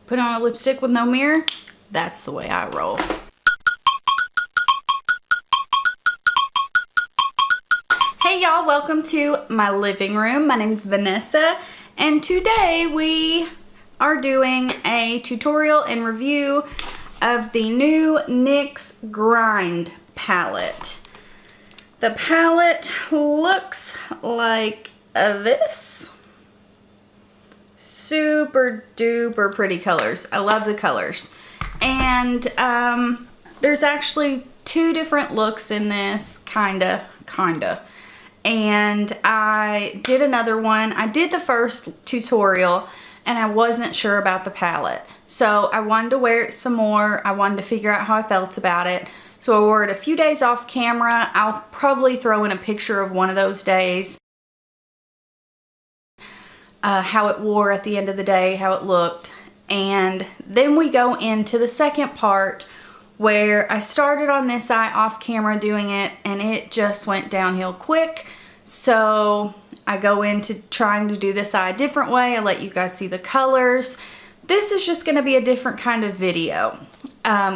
put on a lipstick with no mirror, that's the way I roll. Hey y'all, welcome to my living room. My name is Vanessa, and today we are doing a tutorial and review of the new NYX Grind palette. The palette looks like this. Super duper pretty colors. I love the colors. And there's actually two different looks in this, kinda. And I did another one. I did the first tutorial and I wasn't sure about the palette. So I wanted to wear it some more. I wanted to figure out how I felt about it. So I wore it a few days off camera. I'll probably throw in a picture of one of those days. How it wore at the end of the day, how it looked. And then we go into the second part where I started on this eye off camera doing it and it just went downhill quick. So I go into trying to do this eye a different way. I let you guys see the colors. This is just going to be a different kind of video.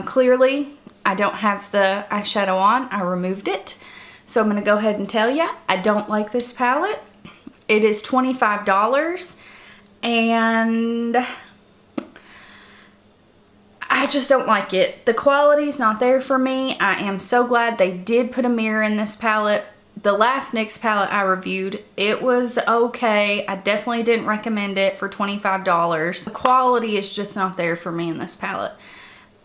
Clearly, I don't have the eyeshadow on. I removed it. So I'm going to go ahead and tell you, I don't like this palette. It is $25 and I just don't like it. The quality's not there for me. I am so glad they did put a mirror in this palette. The last NYX palette I reviewed, it was okay. I definitely didn't recommend it for $25. The quality is just not there for me in this palette.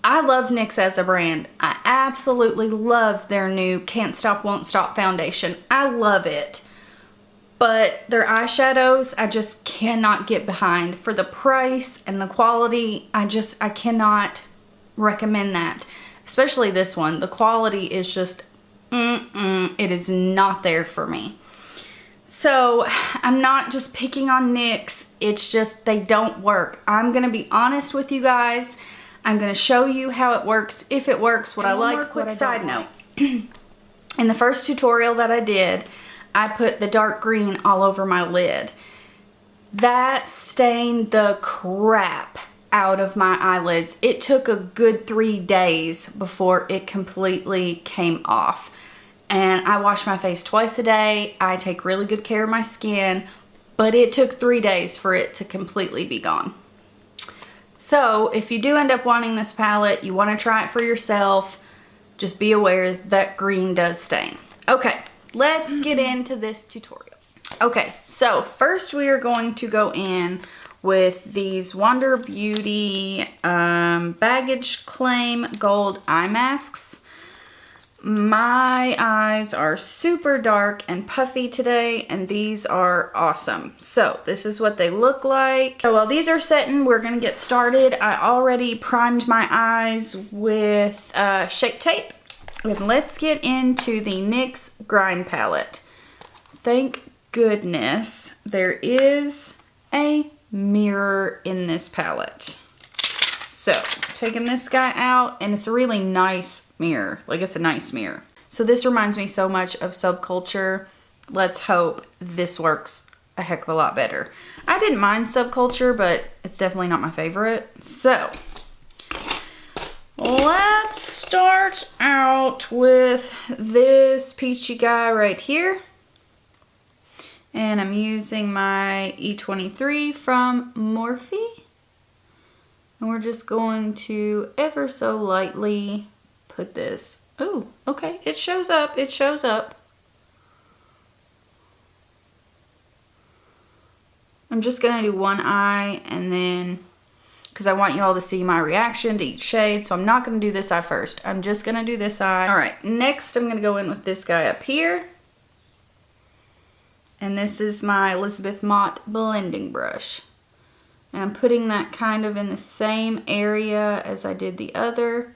I love NYX as a brand. I absolutely love their new Can't Stop Won't Stop foundation. I love it. But their eyeshadows, I just cannot get behind. For the price and the quality, I cannot recommend that. Especially this one. The quality is just, it is not there for me. So, I'm not just picking on NYX. It's just, they don't work. I'm going to be honest with you guys. I'm going to show you how it works, if it works, what I like, what I don't. Side note. In the first tutorial that I did, I put the dark green all over my lid. That stained the crap out of my eyelids. It took a good 3 days before it completely came off. And I wash my face twice a day. I take really good care of my skin, but it took 3 days for it to completely be gone. So if you do end up wanting this palette, you want to try it for yourself, just be aware that green does stain. Okay. Let's get into this tutorial. Okay, so first we are going to go in with these Wander Beauty Baggage Claim Gold Eye Masks. My eyes are super dark and puffy today, and these are awesome. So this is what they look like. So while these are setting, we're gonna get started. I already primed my eyes with Shape Tape. And let's get into the NYX Grind palette. Thank goodness there is a mirror in this palette. So, taking this guy out, and it's a really nice mirror. Like, it's a nice mirror. So this reminds me so much of Subculture. Let's hope this works a heck of a lot better. I didn't mind Subculture, but it's definitely not my favorite. So, let's start out with this peachy guy right here. And I'm using my E23 from Morphe. And we're just going to ever so lightly put this. Oh, okay, it shows up, it shows up. I'm just gonna do one eye and then, because I want you all to see my reaction to each shade. So I'm not going to do this eye first. I'm just going to do this eye. All right, next I'm going to go in with this guy up here. And this is my Elizabeth Mott blending brush. And I'm putting that kind of in the same area as I did the other.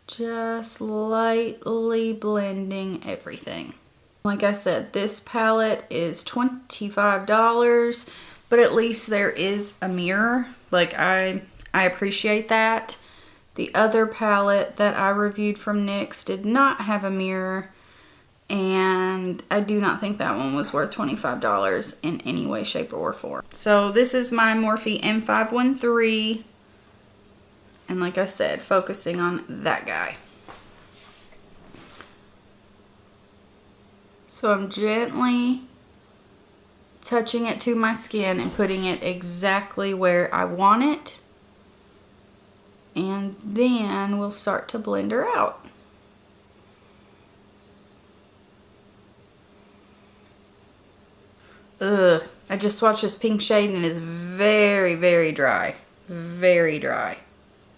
Just lightly blending everything. Like I said, this palette is $25. But at least there is a mirror. Like, I appreciate that. The other palette that I reviewed from NYX did not have a mirror. And I do not think that one was worth $25 in any way, shape, or form. So this is my Morphe M513 And like I said, focusing on that guy. So I'm gently touching it to my skin and putting it exactly where I want it. And then we'll start to blend her out. Ugh, I just swatched this pink shade and it is very, very dry. Very dry.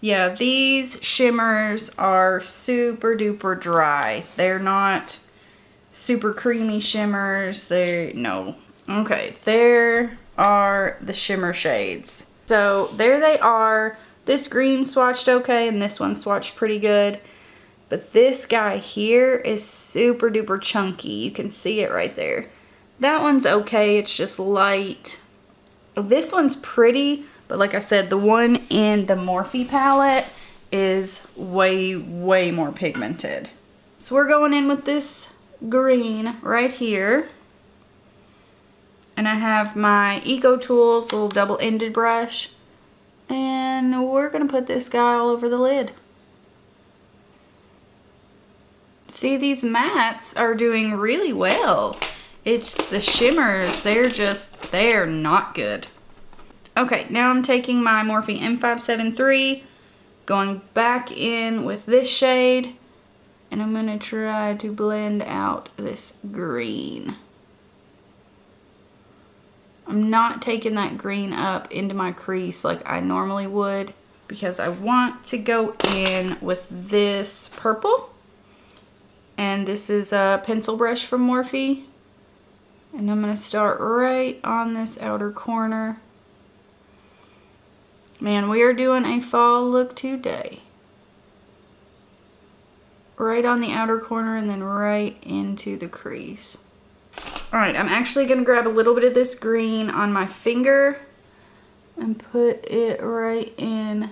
Yeah, these shimmers are super duper dry. They're not super creamy shimmers. No. Okay, there are the shimmer shades. So there they are. This green swatched okay and this one swatched pretty good. But this guy here is super duper chunky. You can see it right there. That one's okay, it's just light. This one's pretty, but like I said, the one in the Morphe palette is way, way more pigmented. So we're going in with this green right here. And I have my Eco Tools little double-ended brush. And we're going to put this guy all over the lid. See, these mattes are doing really well. It's the shimmers, they're not good. Okay, now I'm taking my Morphe M573, going back in with this shade, and I'm going to try to blend out this green. I'm not taking that green up into my crease like I normally would because I want to go in with this purple. And this is a pencil brush from Morphe. And I'm going to start right on this outer corner. Man, we are doing a fall look today. Right on the outer corner and then right into the crease. Alright, I'm actually going to grab a little bit of this green on my finger and put it right in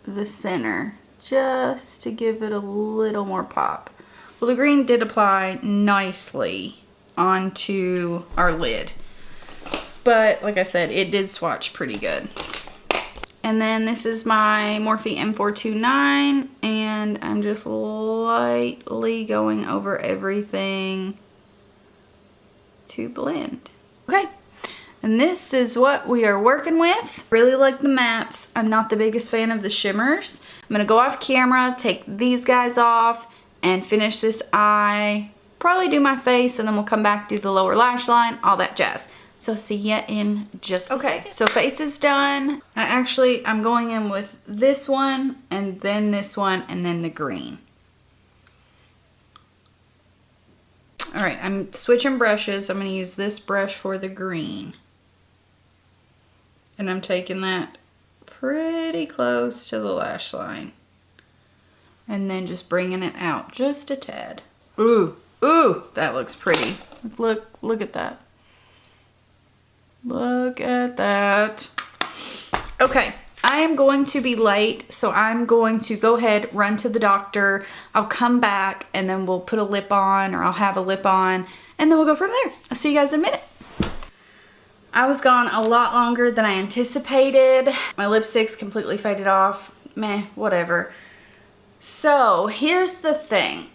the center just to give it a little more pop. Well, the green did apply nicely onto our lid, but like I said, it did swatch pretty good. And then this is my Morphe M429 and I'm just lightly going over everything to blend. Okay, and this is what we are working with. Really like the mattes. I'm not the biggest fan of the shimmers. I'm gonna go off camera, take these guys off, and finish this eye. Probably do my face, and then we'll come back, do the lower lash line, all that jazz. So see ya in just a second. So face is done. I'm going in with this one, and then this one, and then the green. Alright, I'm switching brushes. I'm going to use this brush for the green. And I'm taking that pretty close to the lash line. And then just bringing it out just a tad. Ooh, ooh, that looks pretty. Look at that. Look at that. Okay, I am going to be late, so I'm going to go ahead, run to the doctor. I'll come back, and then we'll put a lip on, or I'll have a lip on, and then we'll go from there. I'll see you guys in a minute. I was gone a lot longer than I anticipated. My lipstick's completely faded off. Meh, whatever. So, here's the thing.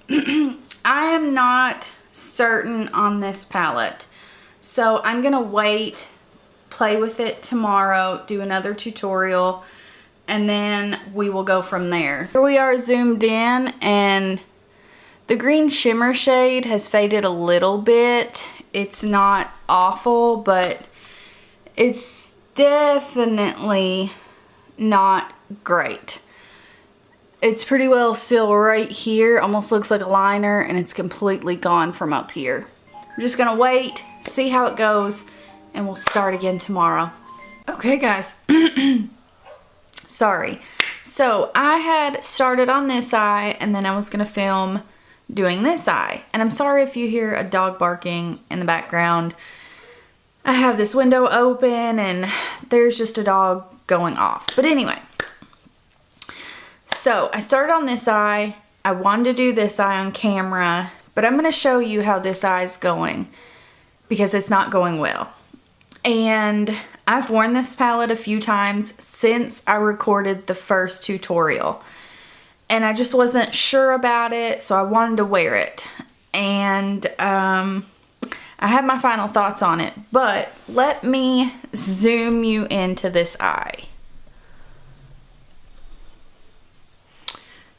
I am not certain on this palette. So, I'm going to wait, play with it tomorrow, do another tutorial, and then we will go from there. Here we are zoomed in, and the green shimmer shade has faded a little bit. It's not awful, but it's definitely not great. It's pretty well still right here, almost looks like a liner, and it's completely gone from up here. We're just gonna wait, see how it goes, and we'll start again tomorrow. Okay guys, sorry. So I had started on this eye, and then I was gonna film doing this eye. And I'm sorry if you hear a dog barking in the background. I have this window open and there's just a dog going off. But anyway, so I started on this eye. I wanted to do this eye on camera, but I'm going to show you how this eye is going because it's not going well. And I've worn this palette a few times since I recorded the first tutorial. And I just wasn't sure about it, so I wanted to wear it. And I have my final thoughts on it, but let me zoom you into this eye.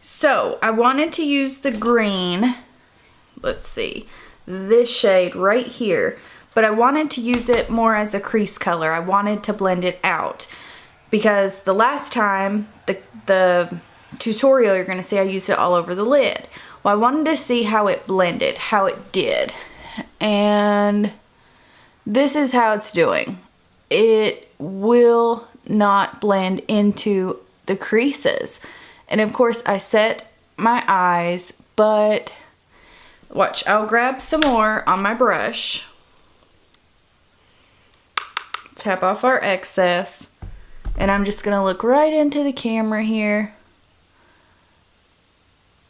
So I wanted to use the green, let's see, this shade right here, but I wanted to use it more as a crease color. I wanted to blend it out because the last time, the tutorial you're going to see, I used it all over the lid. Well, I wanted to see how it blended, how it did. And this is how it's doing. It will not blend into the creases. And of course I set my eyes, but watch, I'll grab some more on my brush. Tap off our excess. And I'm just going to look right into the camera here.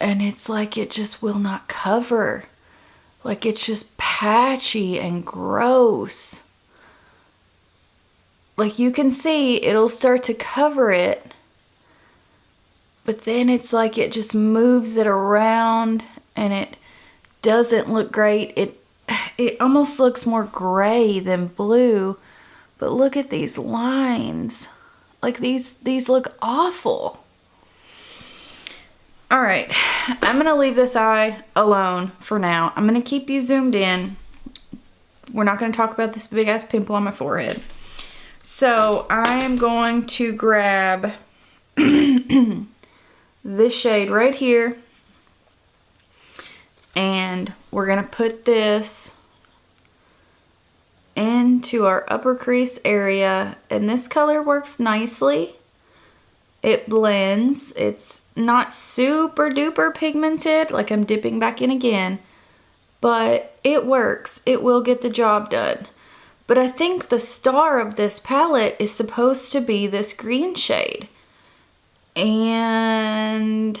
And it's like it just will not cover. Like it's just patchy and gross. Like you can see it'll start to cover it. But then it's like it just moves it around and it doesn't look great. It almost looks more gray than blue. But look at these lines. Like these look awful. Alright, I'm going to leave this eye alone for now. I'm going to keep you zoomed in. We're not going to talk about this big ass pimple on my forehead. So I am going to grab this shade right here. And we're going to put this into our upper crease area. And this color works nicely. It blends. It's not super duper pigmented, like I'm dipping back in again, but it works. It will get the job done. But I think the star of this palette is supposed to be this green shade. And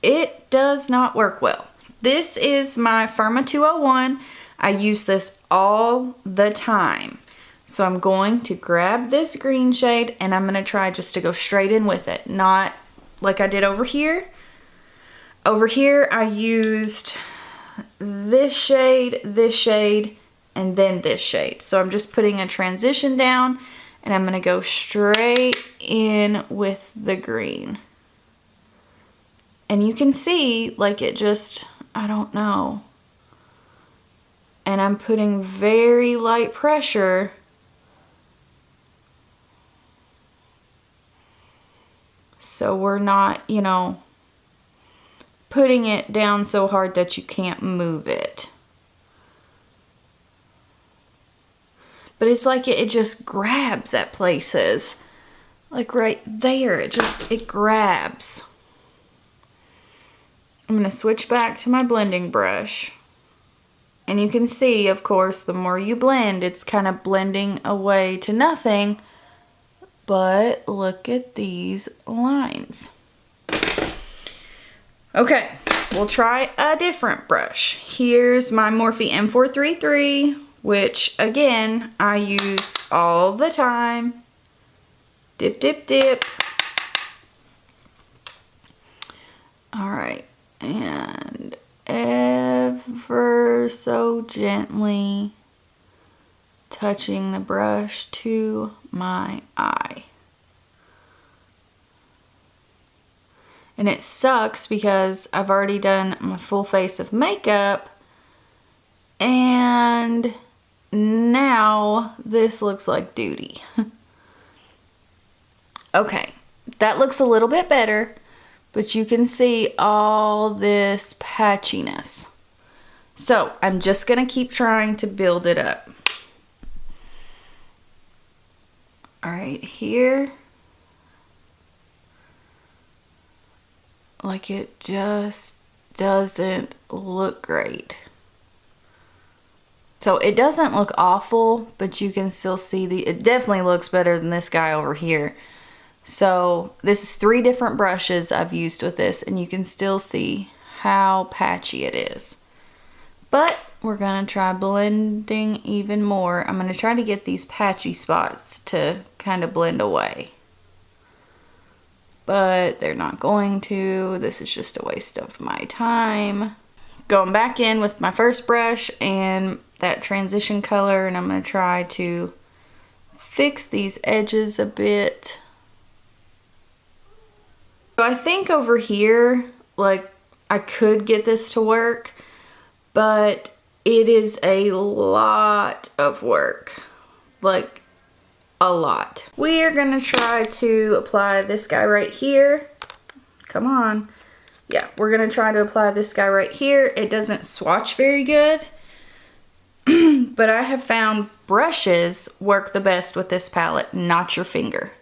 it does not work well. This is my Firma 201. I use this all the time. So I'm going to grab this green shade and I'm going to try just to go straight in with it. Not like I did over here. Over here I used this shade, and then this shade. So I'm just putting a transition down and I'm going to go straight in with the green. And you can see like it just, I don't know. And I'm putting very light pressure. So we're not, you know, putting it down so hard that you can't move it. But it's like it just grabs at places. Like right there, it grabs. I'm going to switch back to my blending brush. And you can see, of course, the more you blend, it's kind of blending away to nothing. But look at these lines. Okay, we'll try a different brush. Here's my Morphe M433, which again, I use all the time. Dip, dip, dip. All right, and ever so gently touching the brush to my eye. And it sucks because I've already done my full face of makeup and now this looks like duty. Okay, that looks a little bit better, but you can see all this patchiness. So I'm just gonna keep trying to build it up. All right, here, like it just doesn't look great. So it doesn't look awful, but you can still see it definitely looks better than this guy over here. So this is 3 different brushes I've used with this, and you can still see how patchy it is. But we're gonna try blending even more. I'm gonna try to get these patchy spots to kind of blend away. But they're not going to. This is just a waste of my time. Going back in with my first brush and that transition color, and I'm gonna try to fix these edges a bit. So I think over here, like, I could get this to work, but it is a lot of work, like a lot. We are gonna try to apply this guy right here. Come on. Yeah, we're gonna try to apply this guy right here. It doesn't swatch very good, but I have found brushes work the best with this palette, not your finger.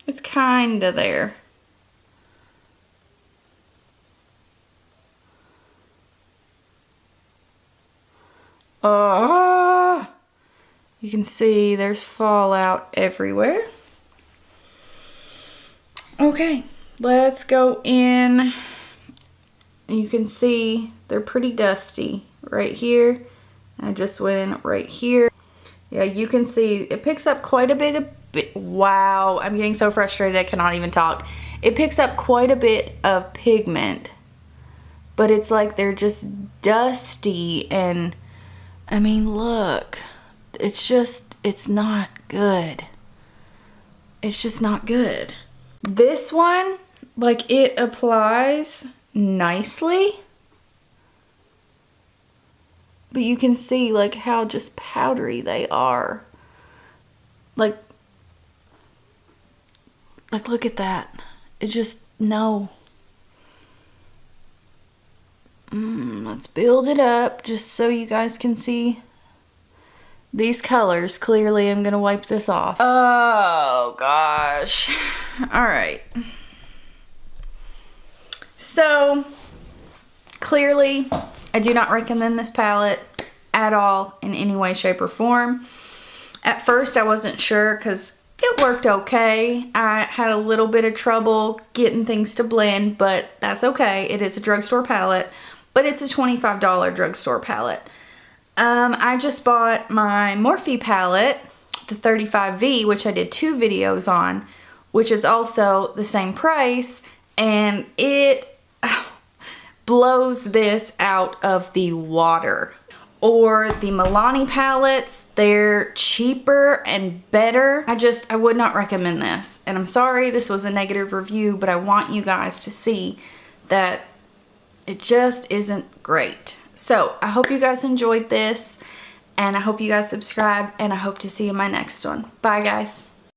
It's kinda there. You can see there's fallout everywhere. Okay, let's go in. You can see they're pretty dusty right here. I just went in right here. Yeah, you can see it picks up quite a bit. Wow, I'm getting so frustrated I cannot even talk. It picks up quite a bit of pigment, but it's like they're just dusty, and I mean, look, it's not good. It's just not good. This one, like, it applies nicely, but you can see like how just powdery they are. Like look at that. It just, no. Let's build it up just so you guys can see these colors. Clearly, I'm gonna wipe this off. Oh gosh. All right. So clearly, I do not recommend this palette at all in any way, shape, or form. At first, I wasn't sure because it worked okay. I had a little bit of trouble getting things to blend, but that's okay. It is a drugstore palette, but it's a $25 drugstore palette. I just bought my Morphe palette, the 35V, which I did 2 videos on, which is also the same price, and it blows this out of the water. Or the Milani palettes, they're cheaper and better. I would not recommend this. And I'm sorry this was a negative review, but I want you guys to see that it just isn't great. So I hope you guys enjoyed this, and I hope you guys subscribe, and I hope to see you in my next one. Bye guys.